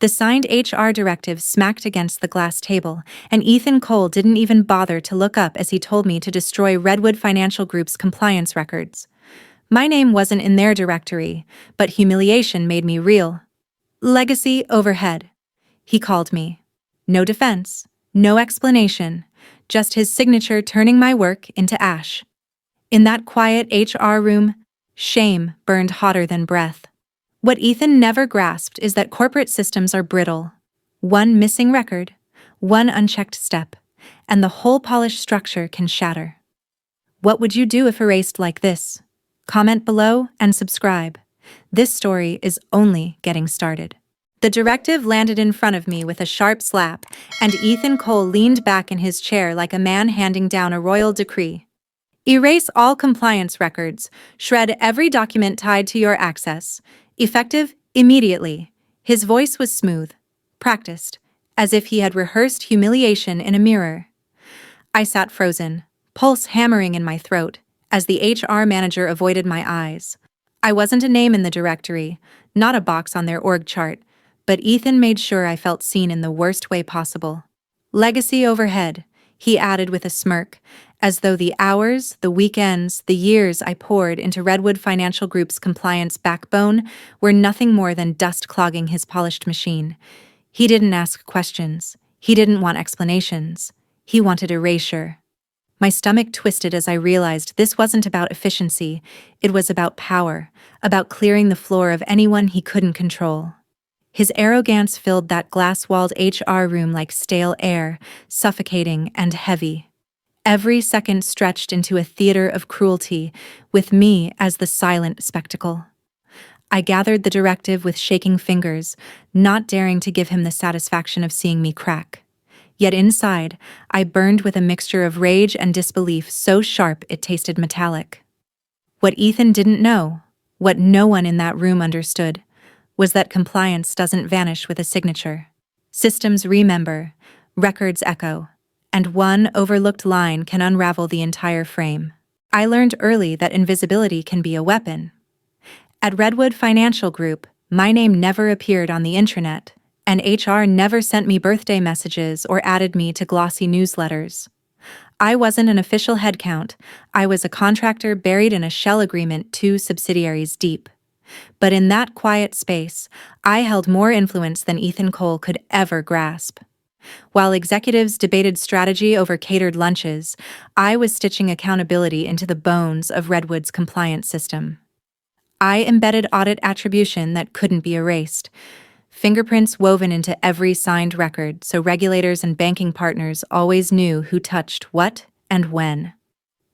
The signed HR directive smacked against the glass table, and Ethan Cole didn't even bother to look up as he told me to destroy Redwood Financial Group's compliance records. My name wasn't in their directory, but humiliation made me reel. Legacy overhead, he called me. No defense, no explanation, just his signature turning my work into ash. In that quiet HR room, shame burned hotter than breath. What Ethan never grasped is that corporate systems are brittle. One missing record, one unchecked step, and the whole polished structure can shatter. What would you do if erased like this? Comment below and subscribe. This story is only getting started. The directive landed in front of me with a sharp slap, and Ethan Cole leaned back in his chair like a man handing down a royal decree. Erase all compliance records, shred every document tied to your access. Effective immediately. His voice was smooth, practiced, as if he had rehearsed humiliation in a mirror. I sat frozen, pulse hammering in my throat, as the HR manager avoided my eyes. I wasn't a name in the directory, not a box on their org chart, but Ethan made sure I felt seen in the worst way possible. Legacy overhead, he added with a smirk, as though the hours, the weekends, the years I poured into Redwood Financial Group's compliance backbone were nothing more than dust clogging his polished machine. He didn't ask questions. He didn't want explanations. He wanted erasure. My stomach twisted as I realized this wasn't about efficiency. It was about power, about clearing the floor of anyone he couldn't control. His arrogance filled that glass-walled HR room like stale air, suffocating and heavy. Every second stretched into a theater of cruelty, with me as the silent spectacle. I gathered the directive with shaking fingers, not daring to give him the satisfaction of seeing me crack. Yet inside, I burned with a mixture of rage and disbelief so sharp it tasted metallic. What Ethan didn't know, what no one in that room understood, was that compliance doesn't vanish with a signature. Systems remember, records echo, and one overlooked line can unravel the entire frame. I learned early that invisibility can be a weapon. At Redwood Financial Group, my name never appeared on the intranet, and HR never sent me birthday messages or added me to glossy newsletters. I wasn't an official headcount. I was a contractor buried in a shell agreement 2 subsidiaries deep. But in that quiet space, I held more influence than Ethan Cole could ever grasp. While executives debated strategy over catered lunches, I was stitching accountability into the bones of Redwood's compliance system. I embedded audit attribution that couldn't be erased, fingerprints woven into every signed record so regulators and banking partners always knew who touched what and when.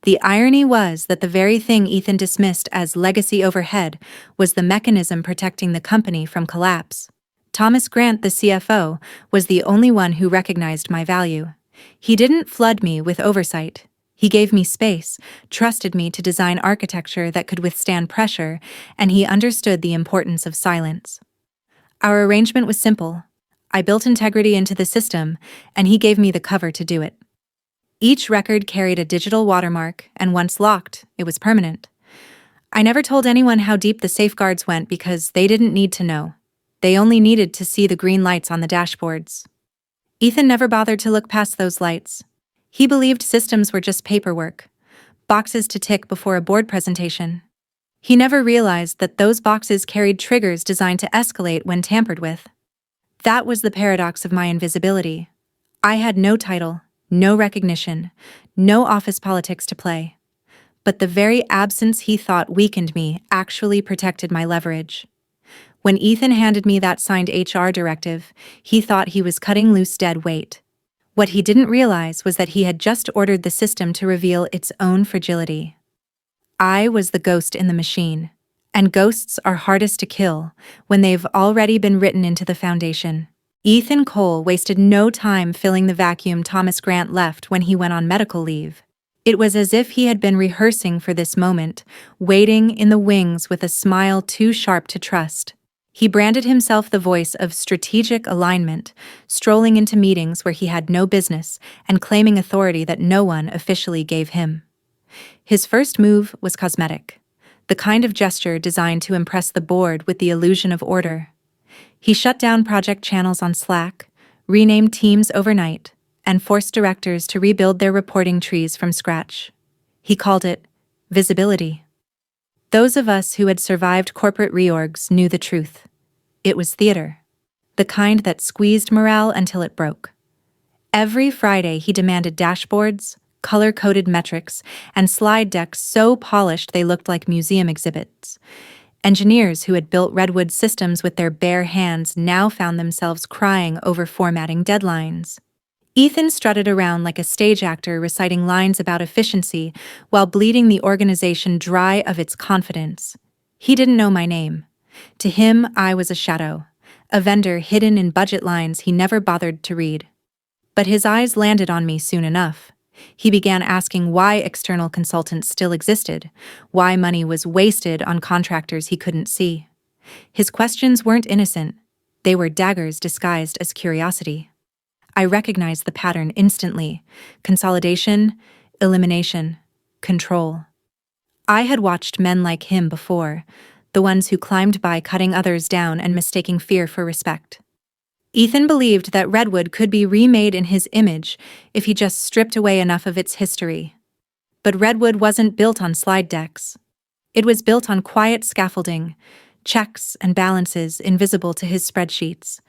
The irony was that the very thing Ethan dismissed as legacy overhead was the mechanism protecting the company from collapse. Thomas Grant, the CFO, was the only one who recognized my value. He didn't flood me with oversight. He gave me space, trusted me to design architecture that could withstand pressure, and he understood the importance of silence. Our arrangement was simple. I built integrity into the system, and he gave me the cover to do it. Each record carried a digital watermark, and once locked, it was permanent. I never told anyone how deep the safeguards went because they didn't need to know. They only needed to see the green lights on the dashboards. Ethan never bothered to look past those lights. He believed systems were just paperwork, boxes to tick before a board presentation. He never realized that those boxes carried triggers designed to escalate when tampered with. That was the paradox of my invisibility. I had no title, no recognition, no office politics to play. But the very absence he thought weakened me actually protected my leverage. When Ethan handed me that signed HR directive, he thought he was cutting loose dead weight. What he didn't realize was that he had just ordered the system to reveal its own fragility. I was the ghost in the machine, and ghosts are hardest to kill when they've already been written into the foundation. Ethan Cole wasted no time filling the vacuum Thomas Grant left when he went on medical leave. It was as if he had been rehearsing for this moment, waiting in the wings with a smile too sharp to trust. He branded himself the voice of strategic alignment, strolling into meetings where he had no business and claiming authority that no one officially gave him. His first move was cosmetic, the kind of gesture designed to impress the board with the illusion of order. He shut down project channels on Slack, renamed teams overnight, and forced directors to rebuild their reporting trees from scratch. He called it visibility. Those of us who had survived corporate reorgs knew the truth. It was theater. The kind that squeezed morale until it broke. Every Friday he demanded dashboards, color-coded metrics, and slide decks so polished they looked like museum exhibits. Engineers who had built Redwood systems with their bare hands now found themselves crying over formatting deadlines. Ethan strutted around like a stage actor reciting lines about efficiency while bleeding the organization dry of its confidence. He didn't know my name. To him, I was a shadow, a vendor hidden in budget lines he never bothered to read. But his eyes landed on me soon enough. He began asking why external consultants still existed, why money was wasted on contractors he couldn't see. His questions weren't innocent. They were daggers disguised as curiosity. I recognized the pattern instantly: consolidation, elimination, control. I had watched men like him before, the ones who climbed by cutting others down and mistaking fear for respect. Ethan believed that Redwood could be remade in his image if he just stripped away enough of its history. But Redwood wasn't built on slide decks. It was built on quiet scaffolding, checks and balances invisible to his spreadsheets.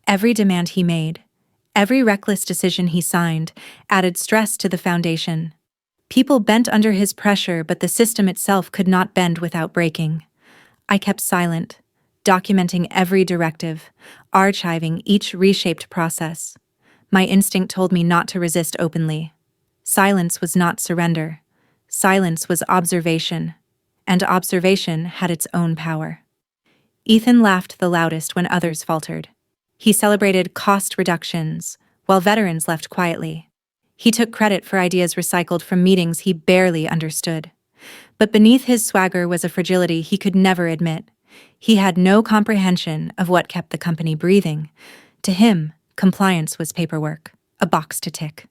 Every demand he made, every reckless decision he signed, added stress to the foundation. People bent under his pressure, but the system itself could not bend without breaking. I kept silent, documenting every directive, archiving each reshaped process. My instinct told me not to resist openly. Silence was not surrender. Silence was observation, and observation had its own power. Ethan laughed the loudest when others faltered. He celebrated cost reductions, while veterans left quietly. He took credit for ideas recycled from meetings he barely understood. But beneath his swagger was a fragility he could never admit. He had no comprehension of what kept the company breathing. To him, compliance was paperwork, a box to tick.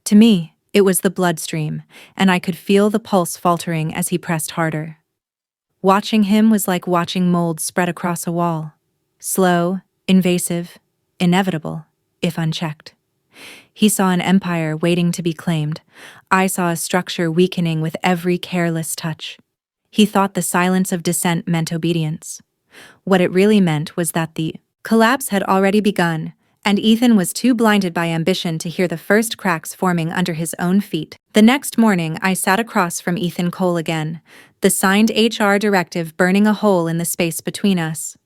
To me, it was the bloodstream, and I could feel the pulse faltering as he pressed harder. Watching him was like watching mold spread across a wall. Slow, invasive, inevitable, if unchecked. He saw an empire waiting to be claimed. I saw a structure weakening with every careless touch. He thought the silence of dissent meant obedience. What it really meant was that the collapse had already begun, and Ethan was too blinded by ambition to hear the first cracks forming under his own feet. The next morning, I sat across from Ethan Cole again, the signed HR directive burning a hole in the space between us.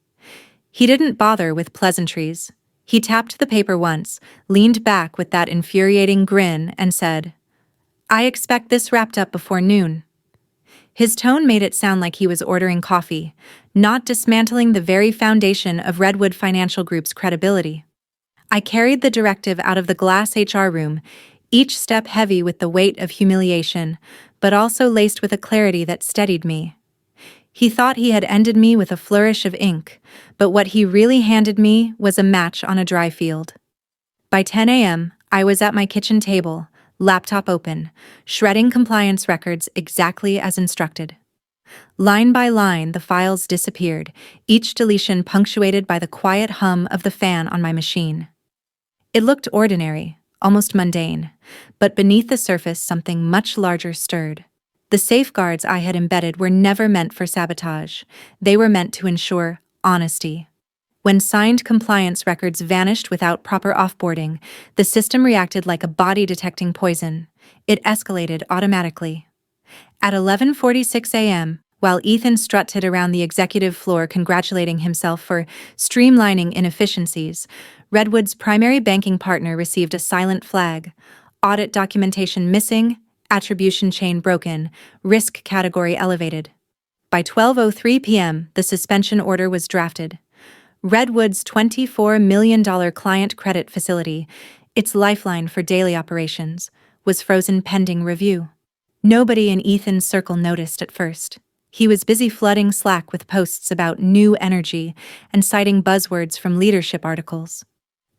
He didn't bother with pleasantries. He tapped the paper once, leaned back with that infuriating grin, and said, "I expect this wrapped up before noon." His tone made it sound like he was ordering coffee, not dismantling the very foundation of Redwood Financial Group's credibility. I carried the directive out of the glass HR room, each step heavy with the weight of humiliation, but also laced with a clarity that steadied me. He thought he had ended me with a flourish of ink, but what he really handed me was a match on a dry field. By 10 a.m., I was at my kitchen table, laptop open, shredding compliance records exactly as instructed. Line by line, the files disappeared, each deletion punctuated by the quiet hum of the fan on my machine. It looked ordinary, almost mundane, but beneath the surface something much larger stirred. The safeguards I had embedded were never meant for sabotage. They were meant to ensure honesty. When signed compliance records vanished without proper offboarding, the system reacted like a body detecting poison. It escalated automatically. At 11:46 a.m., while Ethan strutted around the executive floor congratulating himself for streamlining inefficiencies, Redwood's primary banking partner received a silent flag: audit documentation missing, attribution chain broken, risk category elevated. By 12:03 p.m., the suspension order was drafted. Redwood's $24 million client credit facility, its lifeline for daily operations, was frozen pending review. Nobody in Ethan's circle noticed at first. He was busy flooding Slack with posts about new energy and citing buzzwords from leadership articles.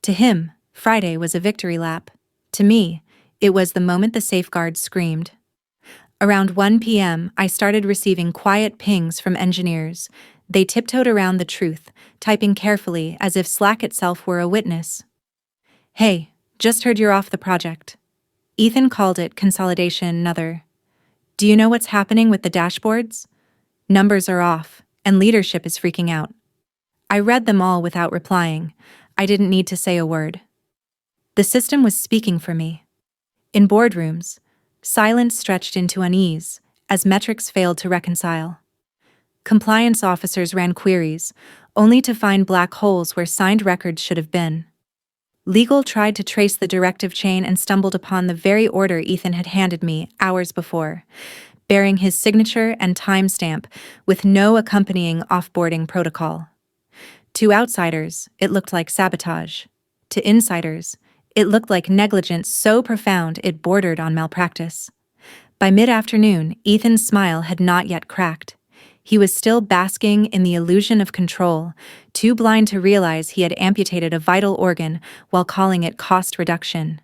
To him, Friday was a victory lap. To me, it was the moment the safeguards screamed. Around 1 p.m., I started receiving quiet pings from engineers. They tiptoed around the truth, typing carefully as if Slack itself were a witness. "Hey, just heard you're off the project." Ethan called it consolidation another. "Do you know what's happening with the dashboards? Numbers are off, and leadership is freaking out." I read them all without replying. I didn't need to say a word. The system was speaking for me. In boardrooms, silence stretched into unease as metrics failed to reconcile. Compliance officers ran queries, only to find black holes where signed records should have been. Legal tried to trace the directive chain and stumbled upon the very order Ethan had handed me hours before, bearing his signature and timestamp with no accompanying offboarding protocol. To outsiders, it looked like sabotage. To insiders, it looked like negligence so profound it bordered on malpractice. By mid-afternoon, Ethan's smile had not yet cracked. He was still basking in the illusion of control, too blind to realize he had amputated a vital organ while calling it cost reduction.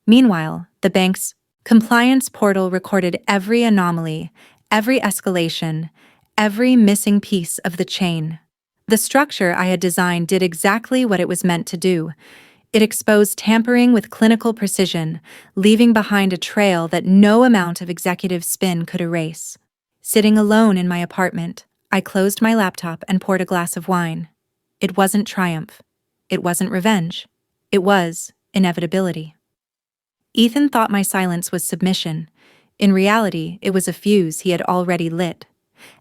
Meanwhile, the bank's compliance portal recorded every anomaly, every escalation, every missing piece of the chain. The structure I had designed did exactly what it was meant to do. It exposed tampering with clinical precision, leaving behind a trail that no amount of executive spin could erase. Sitting alone in my apartment, I closed my laptop and poured a glass of wine. It wasn't triumph. It wasn't revenge. It was inevitability. Ethan thought my silence was submission. In reality, it was a fuse he had already lit.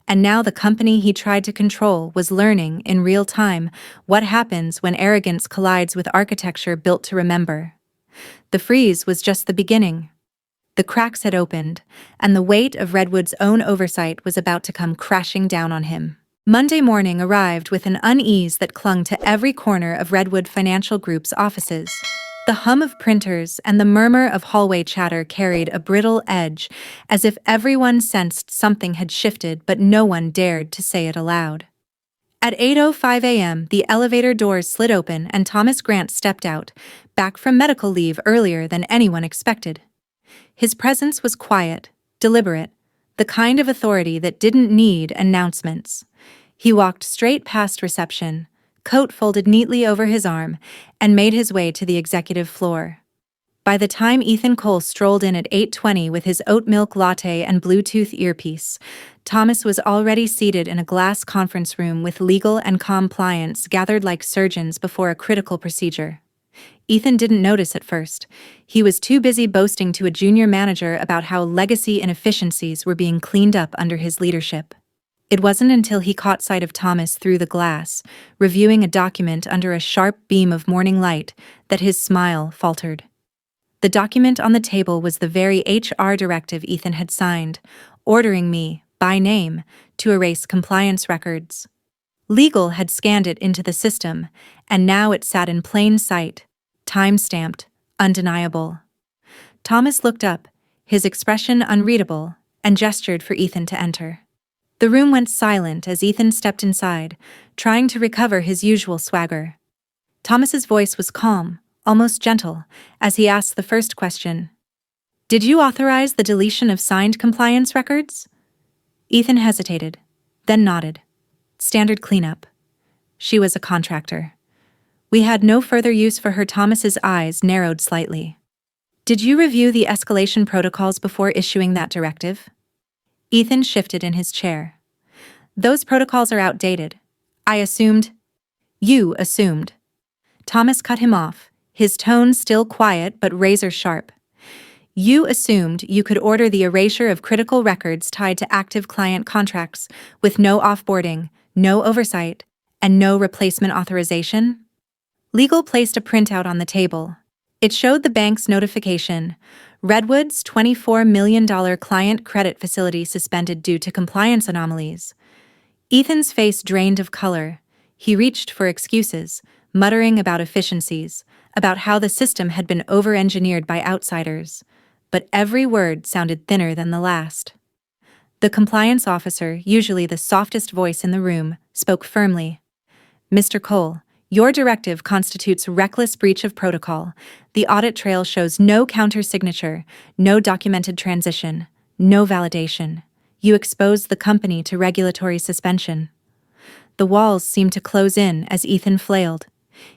And now the company he tried to control was learning, in real time, what happens when arrogance collides with architecture built to remember. The freeze was just the beginning. The cracks had opened, and the weight of Redwood's own oversight was about to come crashing down on him. Monday morning arrived with an unease that clung to every corner of Redwood Financial Group's offices. The hum of printers and the murmur of hallway chatter carried a brittle edge, as if everyone sensed something had shifted but no one dared to say it aloud. At 8:05 a.m., the elevator doors slid open and Thomas Grant stepped out, back from medical leave earlier than anyone expected. His presence was quiet, deliberate, the kind of authority that didn't need announcements. He walked straight past reception, coat folded neatly over his arm, and made his way to the executive floor. By the time Ethan Cole strolled in at 8:20 with his oat milk latte and Bluetooth earpiece, Thomas was already seated in a glass conference room with legal and compliance gathered like surgeons before a critical procedure. Ethan didn't notice at first. He was too busy boasting to a junior manager about how legacy inefficiencies were being cleaned up under his leadership. It wasn't until he caught sight of Thomas through the glass, reviewing a document under a sharp beam of morning light, that his smile faltered. The document on the table was the very HR directive Ethan had signed, ordering me, by name, to erase compliance records. Legal had scanned it into the system, and now it sat in plain sight, time-stamped, undeniable. Thomas looked up, his expression unreadable, and gestured for Ethan to enter. The room went silent as Ethan stepped inside, trying to recover his usual swagger. Thomas's voice was calm, almost gentle, as he asked the first question. "Did you authorize the deletion of signed compliance records?" Ethan hesitated, then nodded. Standard cleanup. She was a contractor. We had no further use for her. Thomas's eyes narrowed slightly. "Did you review the escalation protocols before issuing that directive?" Ethan shifted in his chair. "Those protocols are outdated. I assumed—" "You assumed." Thomas cut him off, his tone still quiet but razor-sharp. "You assumed you could order the erasure of critical records tied to active client contracts, with no offboarding, no oversight, and no replacement authorization?" Legal placed a printout on the table. It showed the bank's notification: Redwood's $24 million client credit facility suspended due to compliance anomalies. Ethan's face drained of color. He reached for excuses, muttering about efficiencies, about how the system had been over-engineered by outsiders. But every word sounded thinner than the last. The compliance officer, usually the softest voice in the room, spoke firmly. "Mr. Cole, your directive constitutes reckless breach of protocol. The audit trail shows no counter-signature, no documented transition, no validation. You expose the company to regulatory suspension." The walls seemed to close in as Ethan flailed.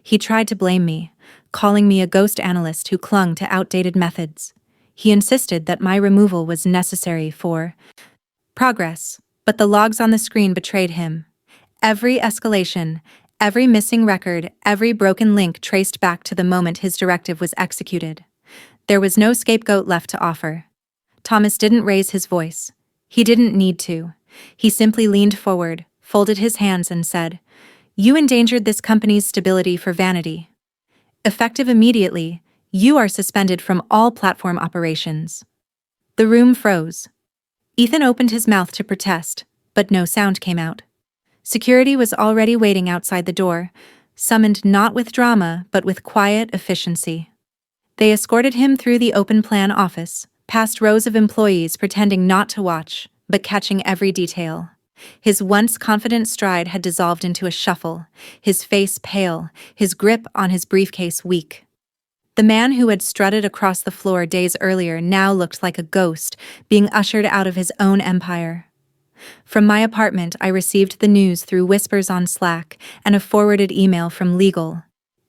He tried to blame me, calling me a ghost analyst who clung to outdated methods. He insisted that my removal was necessary for progress, but the logs on the screen betrayed him. Every escalation, every missing record, every broken link traced back to the moment his directive was executed. There was no scapegoat left to offer. Thomas didn't raise his voice. He didn't need to. He simply leaned forward, folded his hands and said, "You endangered this company's stability for vanity. Effective immediately, you are suspended from all platform operations." The room froze. Ethan opened his mouth to protest, but no sound came out. Security was already waiting outside the door, summoned not with drama but with quiet efficiency. They escorted him through the open-plan office, past rows of employees pretending not to watch, but catching every detail. His once confident stride had dissolved into a shuffle, his face pale, his grip on his briefcase weak. The man who had strutted across the floor days earlier now looked like a ghost, being ushered out of his own empire. From my apartment, I received the news through whispers on Slack and a forwarded email from legal.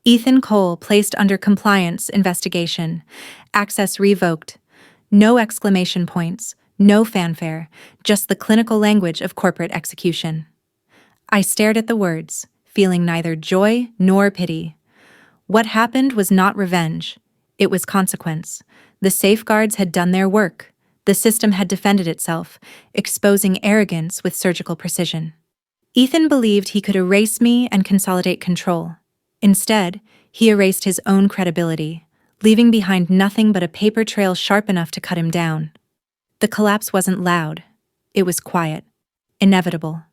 Ethan Cole placed under compliance investigation. Access revoked. No exclamation points, no fanfare, just the clinical language of corporate execution. I stared at the words, feeling neither joy nor pity. What happened was not revenge. It was consequence. The safeguards had done their work. The system had defended itself, exposing arrogance with surgical precision. Ethan believed he could erase me and consolidate control. Instead, he erased his own credibility, leaving behind nothing but a paper trail sharp enough to cut him down. The collapse wasn't loud. It was quiet, inevitable,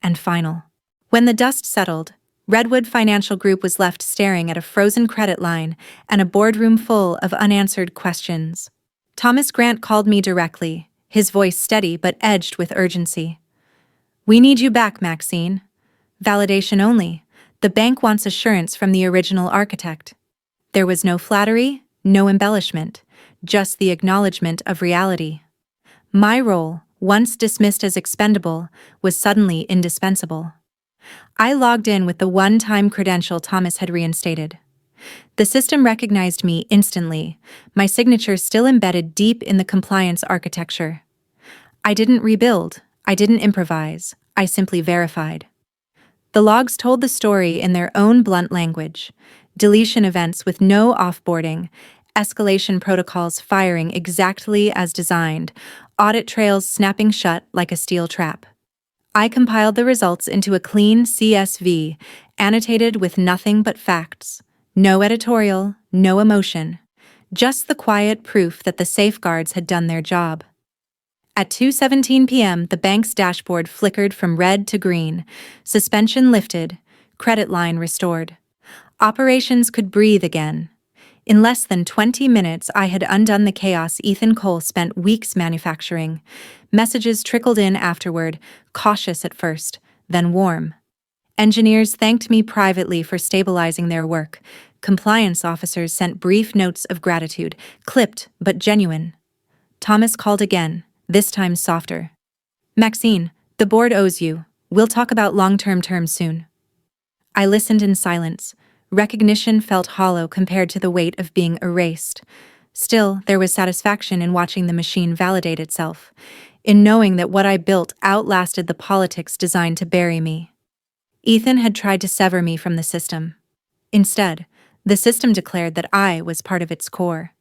and final. When the dust settled, Redwood Financial Group was left staring at a frozen credit line and a boardroom full of unanswered questions. Thomas Grant called me directly, his voice steady but edged with urgency. "We need you back, Maxine. Validation only. The bank wants assurance from the original architect." There was no flattery, no embellishment, just the acknowledgement of reality. My role, once dismissed as expendable, was suddenly indispensable. I logged in with the one-time credential Thomas had reinstated. The system recognized me instantly, my signature still embedded deep in the compliance architecture. I didn't rebuild, I didn't improvise, I simply verified. The logs told the story in their own blunt language: deletion events with no offboarding, escalation protocols firing exactly as designed, audit trails snapping shut like a steel trap. I compiled the results into a clean CSV, annotated with nothing but facts. No editorial, no emotion. Just the quiet proof that the safeguards had done their job. At 2:17 p.m., the bank's dashboard flickered from red to green. Suspension lifted. Credit line restored. Operations could breathe again. In less than 20 minutes, I had undone the chaos Ethan Cole spent weeks manufacturing. Messages trickled in afterward, cautious at first, then warm. Engineers thanked me privately for stabilizing their work. Compliance officers sent brief notes of gratitude, clipped but genuine. Thomas called again, this time softer. "Maxine, the board owes you. We'll talk about long-term terms soon." I listened in silence. Recognition felt hollow compared to the weight of being erased. Still, there was satisfaction in watching the machine validate itself, in knowing that what I built outlasted the politics designed to bury me. Ethan had tried to sever me from the system. Instead, the system declared that I was part of its core.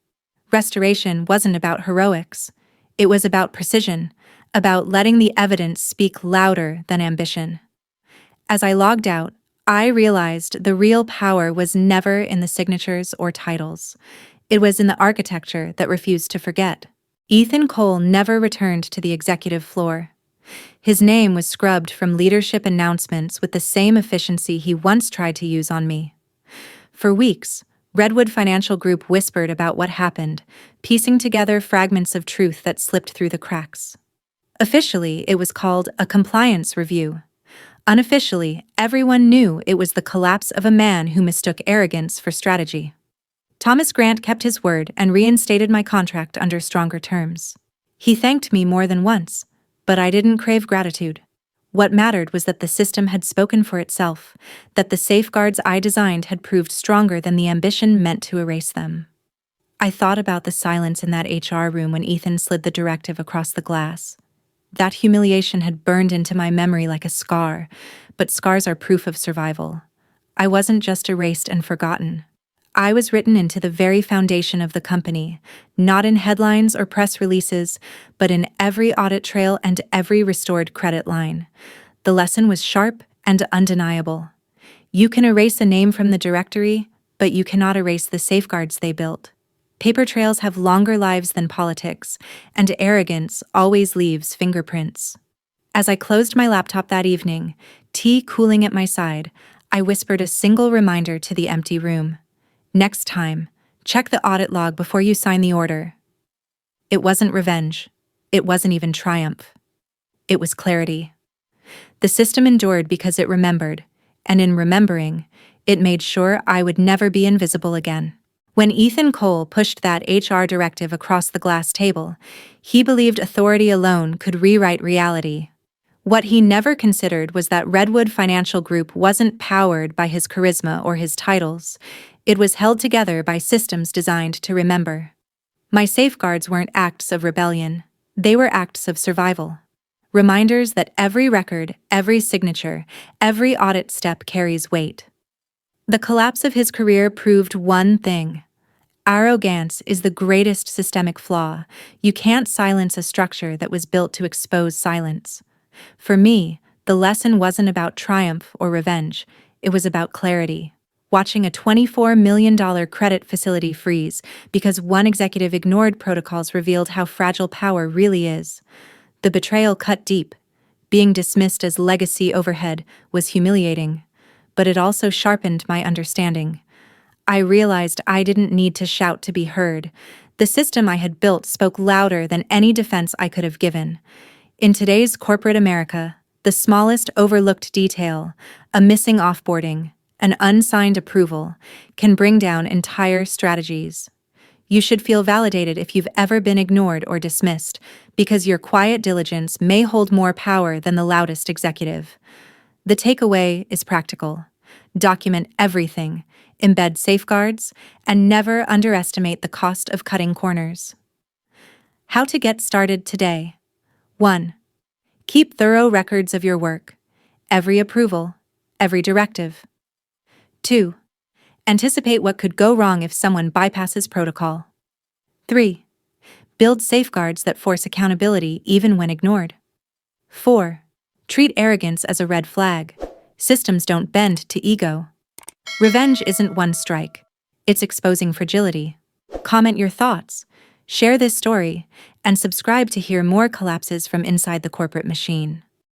Restoration wasn't about heroics. It was about precision, about letting the evidence speak louder than ambition. As I logged out, I realized the real power was never in the signatures or titles. It was in the architecture that refused to forget. Ethan Cole never returned to the executive floor. His name was scrubbed from leadership announcements with the same efficiency he once tried to use on me. For weeks, Redwood Financial Group whispered about what happened, piecing together fragments of truth that slipped through the cracks. Officially, it was called a compliance review. Unofficially, everyone knew it was the collapse of a man who mistook arrogance for strategy. Thomas Grant kept his word and reinstated my contract under stronger terms. He thanked me more than once, but I didn't crave gratitude. What mattered was that the system had spoken for itself, that the safeguards I designed had proved stronger than the ambition meant to erase them. I thought about the silence in that HR room when Ethan slid the directive across the glass. That humiliation had burned into my memory like a scar, but scars are proof of survival. I wasn't just erased and forgotten. I was written into the very foundation of the company, not in headlines or press releases, but in every audit trail and every restored credit line. The lesson was sharp and undeniable. You can erase a name from the directory, but you cannot erase the safeguards they built. Paper trails have longer lives than politics, and arrogance always leaves fingerprints. As I closed my laptop that evening, tea cooling at my side, I whispered a single reminder to the empty room. Next time, check the audit log before you sign the order. It wasn't revenge. It wasn't even triumph. It was clarity. The system endured because it remembered, and in remembering, it made sure I would never be invisible again. When Ethan Cole pushed that HR directive across the glass table, he believed authority alone could rewrite reality. What he never considered was that Redwood Financial Group wasn't powered by his charisma or his titles. It was held together by systems designed to remember. My safeguards weren't acts of rebellion. They were acts of survival. Reminders that every record, every signature, every audit step carries weight. The collapse of his career proved one thing. Arrogance is the greatest systemic flaw. You can't silence a structure that was built to expose silence. For me, the lesson wasn't about triumph or revenge. It was about clarity. Watching a $24 million credit facility freeze because one executive ignored protocols revealed how fragile power really is. The betrayal cut deep. Being dismissed as legacy overhead was humiliating, but it also sharpened my understanding. I realized I didn't need to shout to be heard. The system I had built spoke louder than any defense I could have given. In today's corporate America, the smallest overlooked detail, a missing offboarding, an unsigned approval, can bring down entire strategies. You should feel validated if you've ever been ignored or dismissed, because your quiet diligence may hold more power than the loudest executive. The takeaway is practical. Document everything, embed safeguards, and never underestimate the cost of cutting corners. How to get started today. 1. Keep thorough records of your work. Every approval, every directive. 2. Anticipate what could go wrong if someone bypasses protocol. 3. Build safeguards that force accountability even when ignored. 4. Treat arrogance as a red flag. Systems don't bend to ego. Revenge isn't one strike. It's exposing fragility. Comment your thoughts, share this story, and subscribe to hear more collapses from inside the corporate machine.